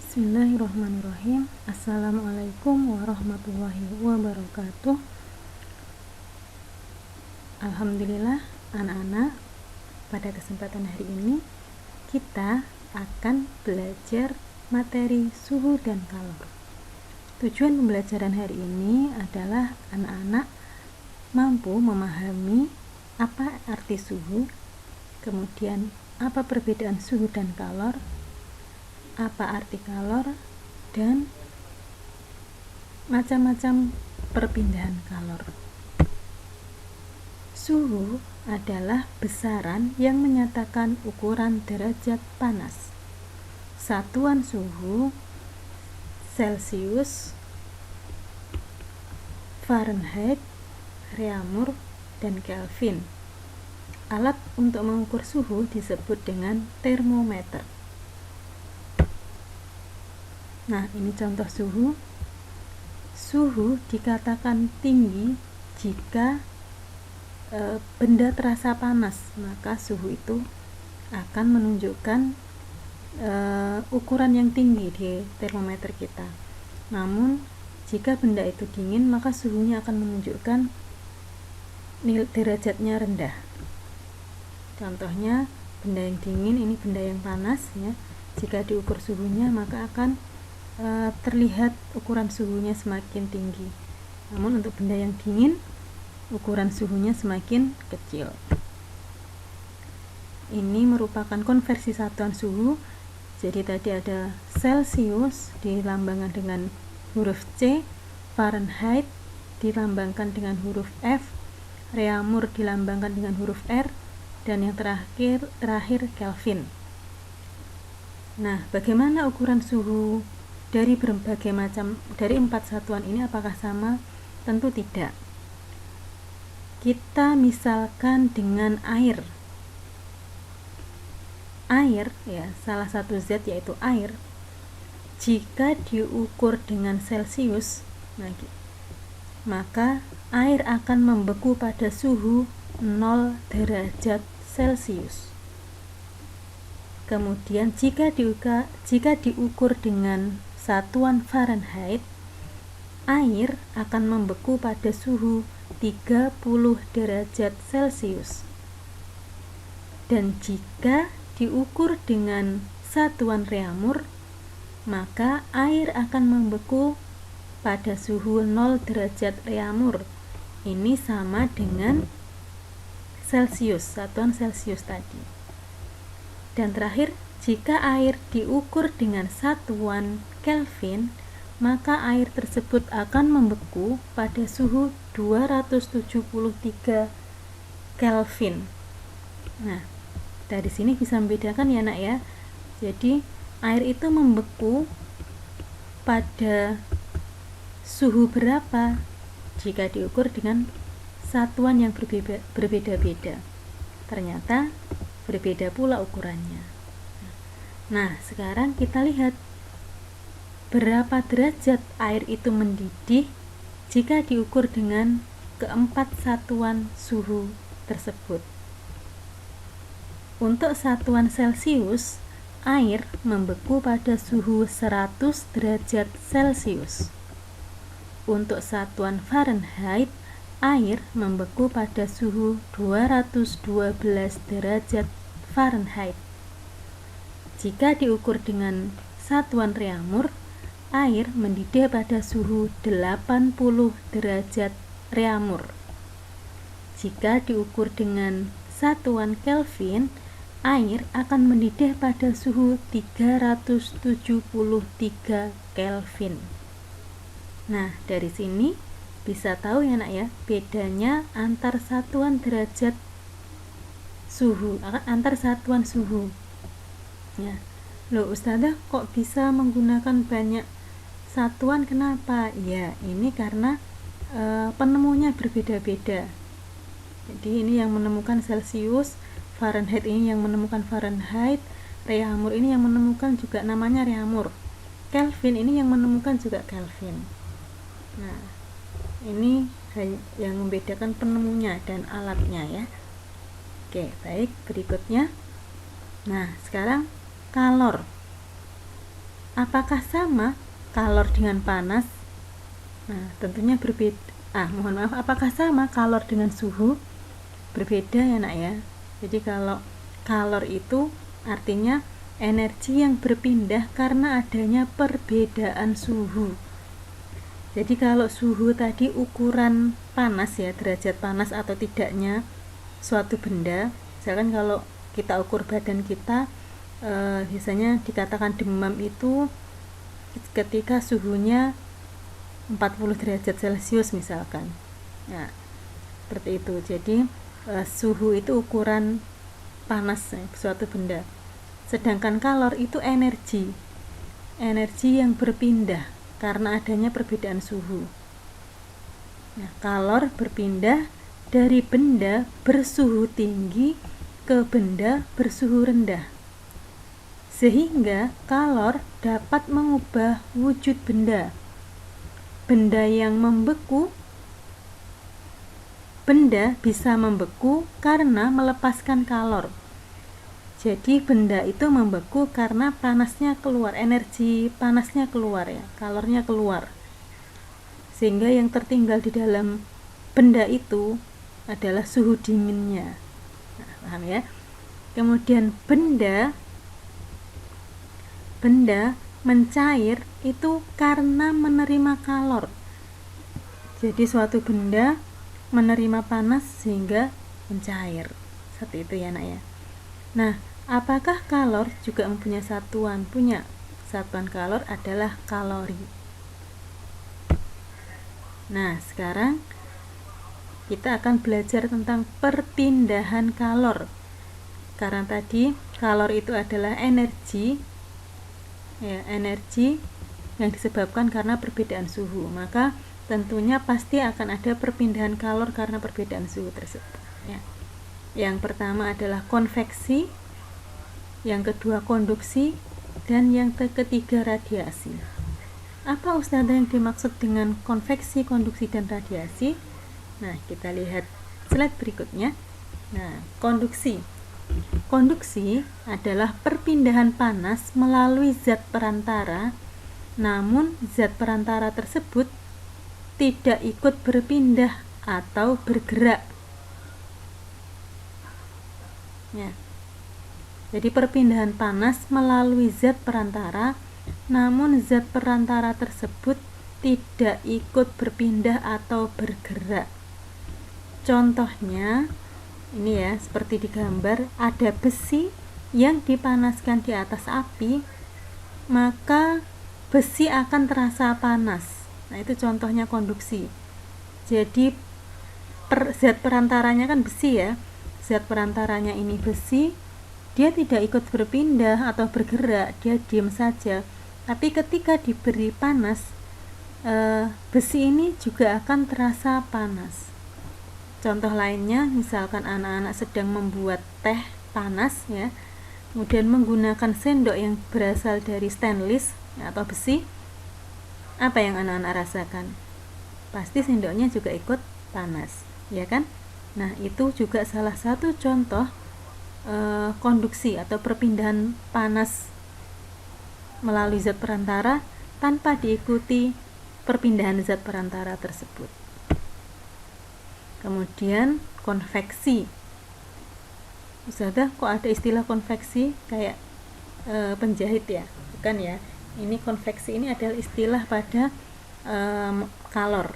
Bismillahirrahmanirrahim. Assalamualaikum warahmatullahi wabarakatuh. Alhamdulillah anak-anak, pada kesempatan hari ini kita akan belajar materi suhu dan kalor. Tujuan pembelajaran hari ini adalah anak-anak mampu memahami apa arti suhu, kemudian apa perbedaan suhu dan kalor, apa arti kalor, dan macam-macam perpindahan kalor. Suhu adalah besaran yang menyatakan ukuran derajat panas. Satuan suhu Celcius, Fahrenheit, Reaumur, dan Kelvin. Alat untuk mengukur suhu disebut dengan termometer. Nah, ini contoh suhu. Suhu dikatakan tinggi jika benda terasa panas, maka suhu itu akan menunjukkan ukuran yang tinggi di termometer kita. Namun, jika benda itu dingin, maka suhunya akan menunjukkan derajatnya rendah. Contohnya, benda yang dingin, ini benda yang panas ya. Jika diukur suhunya, maka akan terlihat ukuran suhunya semakin tinggi. Namun untuk benda yang dingin, ukuran suhunya semakin kecil. Ini merupakan konversi satuan suhu. Jadi tadi ada Celcius dilambangkan dengan huruf C, Fahrenheit dilambangkan dengan huruf F, Reaumur dilambangkan dengan huruf R, dan yang terakhir Kelvin. Nah, bagaimana ukuran suhu dari berbagai macam, dari 4 satuan ini apakah sama? Tentu tidak. Kita misalkan dengan air. Air ya, salah satu zat yaitu air. Jika diukur dengan Celcius, maka air akan membeku pada suhu 0 derajat Celcius. Kemudian jika diukur dengan satuan Fahrenheit, air akan membeku pada suhu 30 derajat Celcius. Dan jika diukur dengan satuan Reaumur, maka air akan membeku pada suhu 0 derajat Reaumur. Ini sama dengan Celcius, satuan Celcius tadi. Dan terakhir, jika air diukur dengan satuan Kelvin, maka air tersebut akan membeku pada suhu 273 Kelvin. Nah, dari sini bisa membedakan ya nak ya. Jadi, air itu membeku pada suhu berapa jika diukur dengan satuan yang berbeda-beda. Ternyata berbeda pula ukurannya. Nah, sekarang kita lihat berapa derajat air itu mendidih jika diukur dengan keempat satuan suhu tersebut. Untuk satuan Celcius, air membeku pada suhu 100 derajat Celcius. Untuk satuan Fahrenheit, air membeku pada suhu 212 derajat Fahrenheit. Jika diukur dengan satuan Reaumur, air mendidih pada suhu 80 derajat Reaumur. Jika diukur dengan satuan Kelvin, air akan mendidih pada suhu 373 Kelvin. Nah, dari sini bisa tahu ya nak ya, bedanya antar satuan derajat suhu, antar satuan suhu. Ya. Loh Ustazah, kok bisa menggunakan banyak satuan, kenapa? Ya, ini karena penemunya berbeda-beda. Jadi ini yang menemukan Celcius, Fahrenheit ini yang menemukan Fahrenheit, Reaumur ini yang menemukan juga namanya Reaumur, Kelvin ini yang menemukan juga Kelvin. Nah, ini yang membedakan penemunya dan alatnya ya. Oke, baik, berikutnya. Nah, sekarang kalor. apakah sama kalor dengan panas? Nah, tentunya berbeda. Apakah sama kalor dengan suhu? Berbeda ya nak ya. Jadi kalau kalor itu artinya energi yang berpindah karena adanya perbedaan suhu. Jadi kalau suhu tadi ukuran panas ya, derajat panas atau tidaknya suatu benda. Misalkan kalau kita ukur badan kita, biasanya dikatakan demam itu ketika suhunya 40 derajat Celcius misalkan. Nah, seperti itu. Jadi suhu itu ukuran panas suatu benda. Sedangkan kalor itu energi yang berpindah karena adanya perbedaan suhu. Nah, kalor berpindah dari benda bersuhu tinggi ke benda bersuhu rendah, sehingga kalor dapat mengubah wujud benda. Benda yang membeku, benda bisa membeku karena melepaskan kalor. Jadi benda itu membeku karena panasnya keluar, energi panasnya keluar ya, kalornya keluar. Sehingga yang tertinggal di dalam benda itu adalah suhu dinginnya. Nah, paham ya? Kemudian benda mencair itu karena menerima kalor. Jadi suatu benda menerima panas sehingga mencair. Seperti itu ya nak ya. Nah, apakah kalor juga mempunyai satuan? Punya. Satuan kalor adalah kalori. Nah, sekarang kita akan belajar tentang perpindahan kalor. Karena tadi kalor itu adalah energi ya, energi yang disebabkan karena perbedaan suhu. Maka tentunya pasti akan ada perpindahan kalor karena perbedaan suhu tersebut ya. Yang pertama adalah konveksi, yang kedua konduksi, dan yang ketiga radiasi. Apa Ustazah yang dimaksud dengan konveksi, konduksi, dan radiasi? Nah, kita lihat slide berikutnya. Nah, konduksi. Konduksi adalah perpindahan panas melalui zat perantara, namun zat perantara tersebut tidak ikut berpindah atau bergerak. Ya. Jadi perpindahan panas melalui zat perantara, namun zat perantara tersebut tidak ikut berpindah atau bergerak. Contohnya ini ya, seperti di gambar, ada besi yang dipanaskan di atas api, maka besi akan terasa panas. Nah, itu contohnya konduksi. Jadi zat perantaranya kan besi ya. Zat perantaranya ini besi, dia tidak ikut berpindah atau bergerak, dia diam saja. Tapi ketika diberi panas, besi ini juga akan terasa panas. Contoh lainnya, misalkan anak-anak sedang membuat teh panas ya, kemudian menggunakan sendok yang berasal dari stainless atau besi, apa yang anak-anak rasakan? Pasti sendoknya juga ikut panas, ya kan? Nah, itu juga salah satu contoh konduksi atau perpindahan panas melalui zat perantara tanpa diikuti perpindahan zat perantara tersebut. Kemudian konveksi. Ustazah, kok ada istilah konveksi kayak penjahit ya? Bukan ya. Ini konveksi ini adalah istilah pada kalor.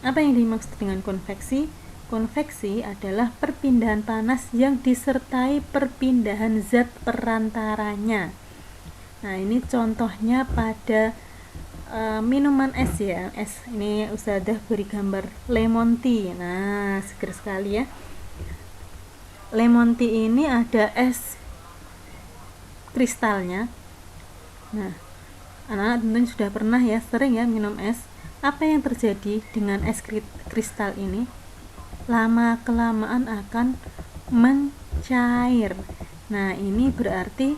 Apa yang dimaksud dengan konveksi? Konveksi adalah perpindahan panas yang disertai perpindahan zat perantaranya. Nah, ini contohnya pada minuman es ya. Es ini Ustazah beri gambar lemon tea. Nah, seger sekali ya. Lemon tea ini ada es kristalnya. Nah, anak-anak tentunya sudah pernah ya, sering ya minum es. Apa yang terjadi dengan es kristal ini? Lama kelamaan akan mencair. Nah, ini berarti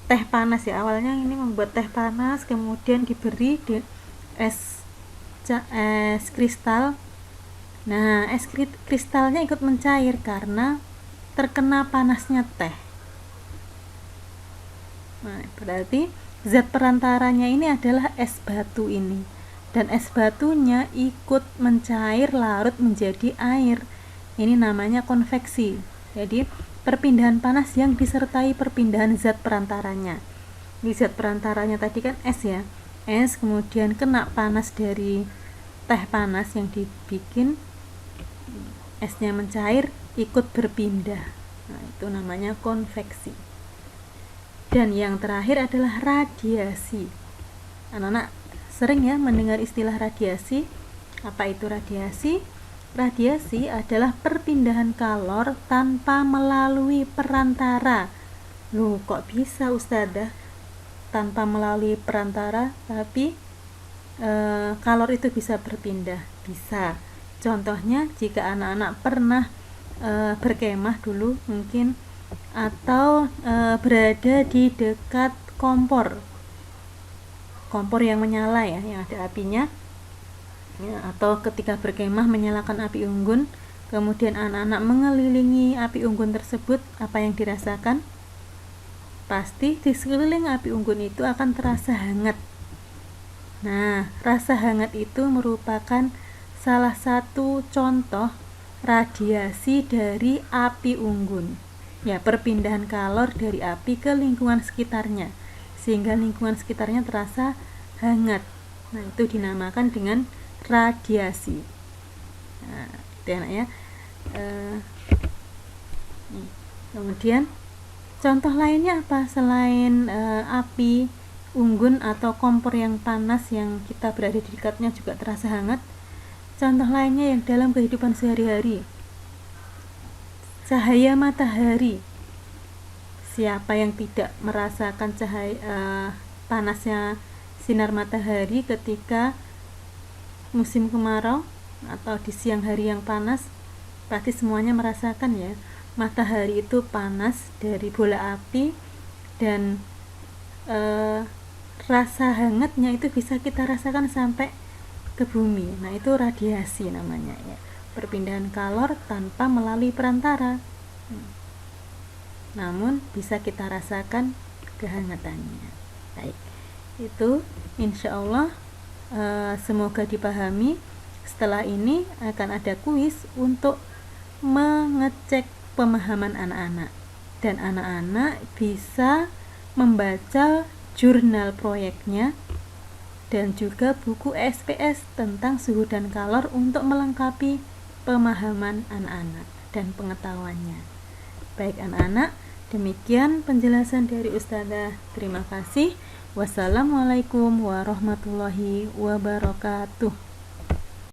teh panas ya. Awalnya ini membuat teh panas, kemudian diberi es kristal. Nah, es kristalnya ikut mencair karena terkena panasnya teh. Nah, berarti zat perantaranya ini adalah es batu ini, dan es batunya ikut mencair larut menjadi air. Ini namanya konveksi. Jadi perpindahan panas yang disertai perpindahan zat perantaranya. Di zat perantaranya tadi kan es ya, es kemudian kena panas dari teh panas yang dibikin, esnya mencair ikut berpindah. Nah, itu namanya konveksi. Dan yang terakhir adalah radiasi. Anak-anak sering ya mendengar istilah radiasi. Apa itu radiasi? Radiasi adalah perpindahan kalor tanpa melalui perantara. Loh, kok bisa Ustadzah? Tanpa melalui perantara, tapi kalor itu bisa berpindah? Bisa. Contohnya jika anak-anak pernah berkemah dulu mungkin, atau berada di dekat kompor yang menyala ya, yang ada apinya ya, atau ketika berkemah menyalakan api unggun, kemudian anak-anak mengelilingi api unggun tersebut, apa yang dirasakan? Pasti di sekeliling api unggun itu akan terasa hangat. Nah, rasa hangat itu merupakan salah satu contoh radiasi dari api unggun. Ya, perpindahan kalor dari api ke lingkungan sekitarnya, sehingga lingkungan sekitarnya terasa hangat. Nah, itu dinamakan dengan radiasi. Nah, itu anak ya. Kemudian contoh lainnya apa selain api unggun atau kompor yang panas yang kita berada di dekatnya juga terasa hangat? Contoh lainnya yang dalam kehidupan sehari-hari, cahaya matahari. Siapa yang tidak merasakan cahaya panasnya sinar matahari ketika musim kemarau atau di siang hari yang panas? Pasti semuanya merasakan ya. Matahari itu panas dari bola api, dan rasa hangatnya itu bisa kita rasakan sampai ke bumi. Nah, itu radiasi namanya ya. Perpindahan kalor tanpa melalui perantara, namun bisa kita rasakan kehangatannya. Baik, itu insya Allah semoga dipahami. Setelah ini akan ada kuis untuk mengecek pemahaman anak-anak, dan anak-anak bisa membaca jurnal proyeknya dan juga buku SPS tentang suhu dan kalor untuk melengkapi pemahaman anak-anak dan pengetahuannya. Baik anak-anak, demikian penjelasan dari Ustadzah. Terima kasih. Wassalamualaikum warahmatullahi wabarakatuh.